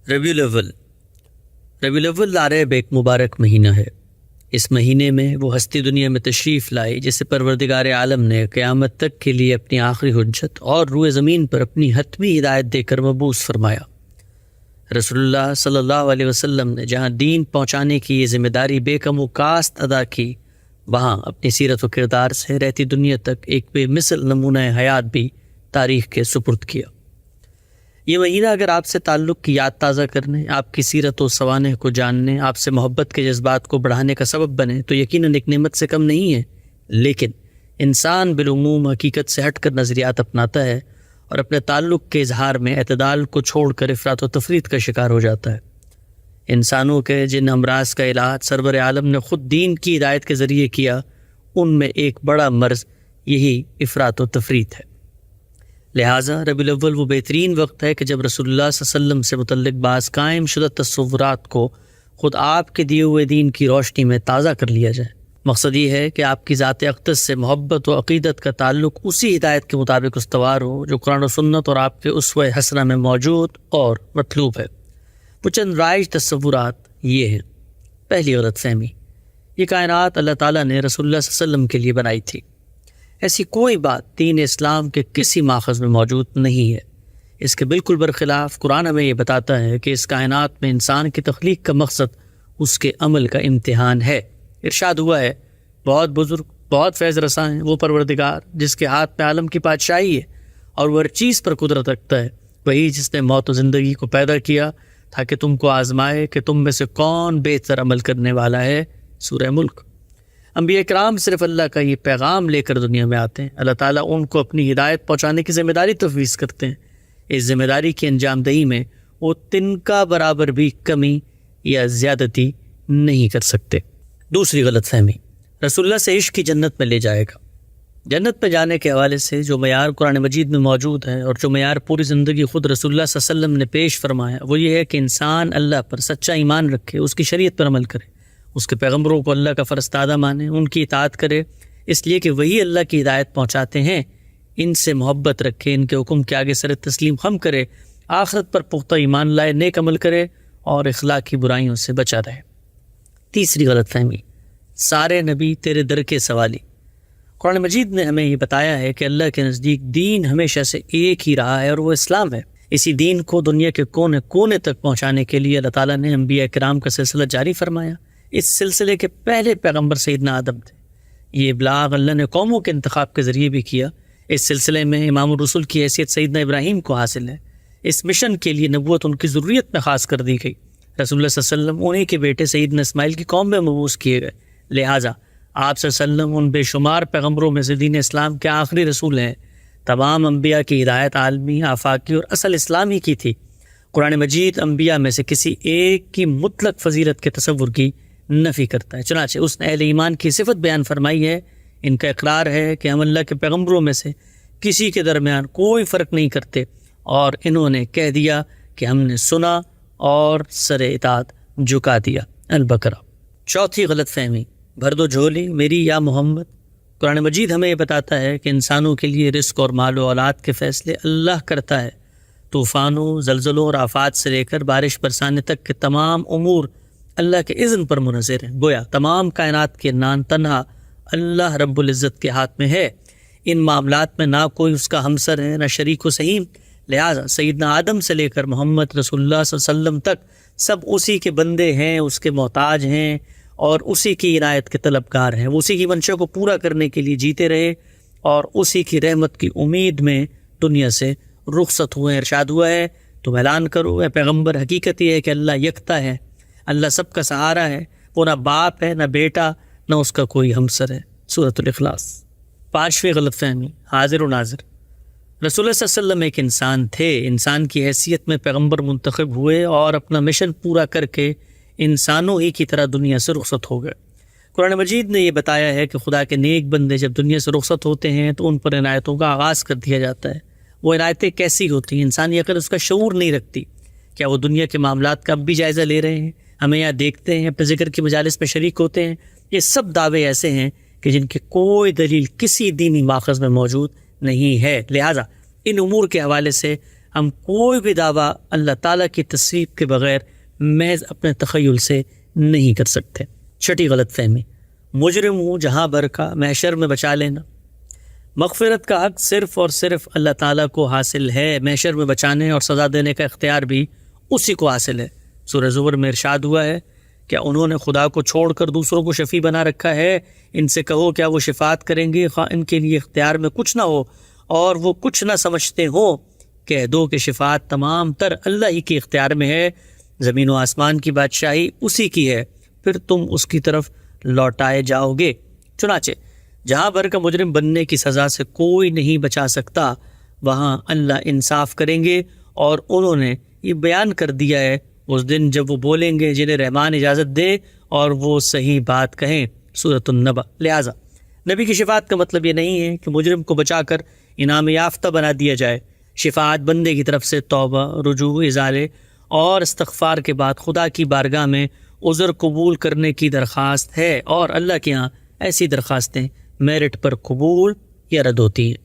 ربیع الاول عرب ایک مبارک مہینہ ہے۔ اس مہینے میں وہ ہستی دنیا میں تشریف لائی جسے پروردگار عالم نے قیامت تک کے لیے اپنی آخری حجت اور روئے زمین پر اپنی حتمی ہدایت دے کر مبعوث فرمایا۔ رسول اللہ صلی اللہ علیہ وسلم نے جہاں دین پہنچانے کی یہ ذمہ داری بے کم و کاست ادا کی، وہاں اپنی سیرت و کردار سے رہتی دنیا تک ایک بے مثل نمونہ حیات بھی تاریخ کے سپرد کیا۔ یہ مہینہ اگر آپ سے تعلق کی یاد تازہ کرنے، آپ کی سیرت و سوانح کو جاننے، آپ سے محبت کے جذبات کو بڑھانے کا سبب بنے تو یقیناً ایک نعمت سے کم نہیں ہے، لیکن انسان بالعموم حقیقت سے ہٹ کر نظریات اپناتا ہے اور اپنے تعلق کے اظہار میں اعتدال کو چھوڑ کر افراط و تفریط کا شکار ہو جاتا ہے۔ انسانوں کے جن امراض کا علاج سرور عالم نے خود دین کی ہدایت کے ذریعے کیا، ان میں ایک بڑا مرض یہی افراط و تفریط ہے۔ لہٰذا ربیع الاول وہ بہترین وقت ہے کہ جب رسول اللہ صلی اللہ علیہ وسلم سے متعلق بعض قائم شدہ تصورات کو خود آپ کے دیے ہوئے دین کی روشنی میں تازہ کر لیا جائے۔ مقصد یہ ہے کہ آپ کی ذات اقدس سے محبت و عقیدت کا تعلق اسی ہدایت کے مطابق استوار ہو جو قرآن و سنت اور آپ کے اسوہ حسنہ میں موجود اور مطلوب ہے۔ وہ چند رائج تصورات یہ ہیں۔ پہلی غلط فہمی، یہ کائنات اللہ تعالیٰ نے رسول اللہ صلی اللہ علیہ وسلم کے لیے بنائی تھی۔ ایسی کوئی بات دین اسلام کے کسی ماخذ میں موجود نہیں ہے۔ اس کے بالکل برخلاف قرآن ہمیں یہ بتاتا ہے کہ اس کائنات میں انسان کی تخلیق کا مقصد اس کے عمل کا امتحان ہے۔ ارشاد ہوا ہے، بہت بزرگ، بہت فیض رساں ہے وہ پروردگار جس کے ہاتھ میں عالم کی بادشاہی ہے اور وہ ہر چیز پر قدرت رکھتا ہے، وہی جس نے موت و زندگی کو پیدا کیا تاکہ تم کو آزمائے کہ تم میں سے کون بہتر عمل کرنے والا ہے۔ سورہ ملک۔ انبیاء کرام صرف اللہ کا یہ پیغام لے کر دنیا میں آتے ہیں۔ اللہ تعالیٰ ان کو اپنی ہدایت پہنچانے کی ذمہ داری تفویض کرتے ہیں۔ اس ذمہ داری کی انجام دہی میں وہ تنکا برابر بھی کمی یا زیادتی نہیں کر سکتے۔ دوسری غلط فہمی، رسول اللہ سے عشق کی جنت میں لے جائے گا۔ جنت میں جانے کے حوالے سے جو معیار قرآن مجید میں موجود ہے اور جو معیار پوری زندگی خود رسول اللہ صلی اللہ علیہ وسلم نے پیش فرمایا، وہ یہ ہے کہ انسان اللہ پر سچا ایمان رکھے، اس کی شریعت پر عمل کرے، اس کے پیغمبروں کو اللہ کا فرستادہ مانے، ان کی اطاعت کرے، اس لیے کہ وہی اللہ کی ہدایت پہنچاتے ہیں، ان سے محبت رکھے، ان کے حکم کے آگے سر تسلیم خم کرے، آخرت پر پختہ ایمان لائے، نیک عمل کرے اور اخلاقی برائیوں سے بچا رہے۔ تیسری غلط فہمی، سارے نبی تیرے در کے سوالی۔ قرآن مجید نے ہمیں یہ بتایا ہے کہ اللہ کے نزدیک دین ہمیشہ سے ایک ہی رہا ہے اور وہ اسلام ہے۔ اسی دین کو دنیا کے کونے کونے تک پہنچانے کے لیے اللہ تعالیٰ نے انبیاء کرام کا سلسلہ جاری فرمایا۔ اس سلسلے کے پہلے پیغمبر سیدنا آدم تھے۔ یہ ابلاغ اللہ نے قوموں کے انتخاب کے ذریعے بھی کیا۔ اس سلسلے میں امام الرسول کی حیثیت سیدنا ابراہیم کو حاصل ہے۔ اس مشن کے لیے نبوت ان کی ضروریت میں خاص کر دی گئی۔ رسول اللہ صلی اللہ علیہ وسلم انہیں کے بیٹے سیدنا اسماعیل کی قوم میں مبعوث کیے گئے، لہٰذا آپ صلی اللہ علیہ وسلم ان بے شمار پیغمبروں میں سے دین اسلام کے آخری رسول ہیں۔ تمام انبیاء کی ہدایت عالمی، آفاقی اور اصل اسلامی کی تھی۔ قرآن مجید انبیاء میں سے کسی ایک کی مطلق فضیلت کے تصور کی نفی کرتا ہے، چنانچہ اس نے اہل ایمان کی صفت بیان فرمائی ہے۔ ان کا اقرار ہے کہ ہم اللہ کے پیغمبروں میں سے کسی کے درمیان کوئی فرق نہیں کرتے، اور انہوں نے کہہ دیا کہ ہم نے سنا اور سر اطاعت جھکا دیا۔ البقرہ۔ چوتھی غلط فہمی، بھر دو جھولی میری یا محمد۔ قرآن مجید ہمیں یہ بتاتا ہے کہ انسانوں کے لیے رزق اور مال و اولاد کے فیصلے اللہ کرتا ہے۔ طوفانوں، زلزلوں اور آفات سے لے کر بارش برسانے تک کے تمام امور اللہ کے اذن پر منحصر ہیں۔ گویا تمام کائنات کے نان تنہا اللہ رب العزت کے ہاتھ میں ہے۔ ان معاملات میں نہ کوئی اس کا ہمسر ہے، نہ شریک و سہیم۔ لہٰذا سیدنا آدم سے لے کر محمد رسول اللہ صلی اللہ علیہ وسلم تک سب اسی کے بندے ہیں، اس کے محتاج ہیں اور اسی کی عنایت کے طلبگار ہیں۔ وہ اسی کی منشا کو پورا کرنے کے لیے جیتے رہے اور اسی کی رحمت کی امید میں دنیا سے رخصت ہوئے۔ ارشاد ہوا ہے، تم اعلان کرو اے پیغمبر، حقیقت یہ ہے کہ اللہ یکتا ہے، اللہ سب کا سہارا ہے، وہ نہ باپ ہے، نہ بیٹا، نہ اس کا کوئی ہمسر ہے۔ سورۃ الاخلاص۔ پانچویں غلط فہمی، حاضر و ناظر۔ رسول اللہ صلی اللہ علیہ وسلم ایک انسان تھے، انسان کی حیثیت میں پیغمبر منتخب ہوئے اور اپنا مشن پورا کر کے انسانوں ہی کی طرح دنیا سے رخصت ہو گئے۔ قرآن مجید نے یہ بتایا ہے کہ خدا کے نیک بندے جب دنیا سے رخصت ہوتے ہیں تو ان پر عنایتوں کا آغاز کر دیا جاتا ہے۔ وہ عنایتیں کیسی ہوتی ہیں؟ انسانی عقل اس کا شعور نہیں رکھتی۔ کیا وہ دنیا کے معاملات کا اب بھی جائزہ لے رہے ہیں؟ ہمیں یہاں دیکھتے ہیں، اپنے ذکر کی مجالس میں شریک ہوتے ہیں۔ یہ سب دعوے ایسے ہیں کہ جن کی کوئی دلیل کسی دینی ماخذ میں موجود نہیں ہے۔ لہٰذا ان امور کے حوالے سے ہم کوئی بھی دعویٰ اللہ تعالیٰ کی تصدیق کے بغیر محض اپنے تخیل سے نہیں کر سکتے۔ چھٹی غلط فہمی، مجرم ہوں جہاں بھر کا محشر میں بچا لینا۔ مغفرت کا حق صرف اور صرف اللہ تعالیٰ کو حاصل ہے، محشر میں بچانے اور سزا دینے کا اختیار بھی اسی کو حاصل ہے۔ سورہ زمر میں ارشاد ہوا ہے، کیا انہوں نے خدا کو چھوڑ کر دوسروں کو شفیع بنا رکھا ہے؟ ان سے کہو کیا وہ شفاعت کریں گے خواہ ان کے لیے اختیار میں کچھ نہ ہو اور وہ کچھ نہ سمجھتے ہوں؟ کہہ دو کہ شفاعت تمام تر اللہ ہی کے اختیار میں ہے، زمین و آسمان کی بادشاہی اسی کی ہے، پھر تم اس کی طرف لوٹائے جاؤ گے۔ چنانچہ جہاں بھر کا مجرم بننے کی سزا سے کوئی نہیں بچا سکتا، وہاں اللہ انصاف کریں گے، اور انہوں نے یہ بیان کر دیا ہے اس دن جب وہ بولیں گے جنہیں رحمان اجازت دے اور وہ صحیح بات کہیں۔ سورۃ النبأ۔ لہٰذا نبی کی شفاعت کا مطلب یہ نہیں ہے کہ مجرم کو بچا کر انعام یافتہ بنا دیا جائے۔ شفاعت بندے کی طرف سے توبہ، رجوع، ازالے اور استغفار کے بعد خدا کی بارگاہ میں عذر قبول کرنے کی درخواست ہے، اور اللہ کے ہاں ایسی درخواستیں میرٹ پر قبول یا رد ہوتی ہیں۔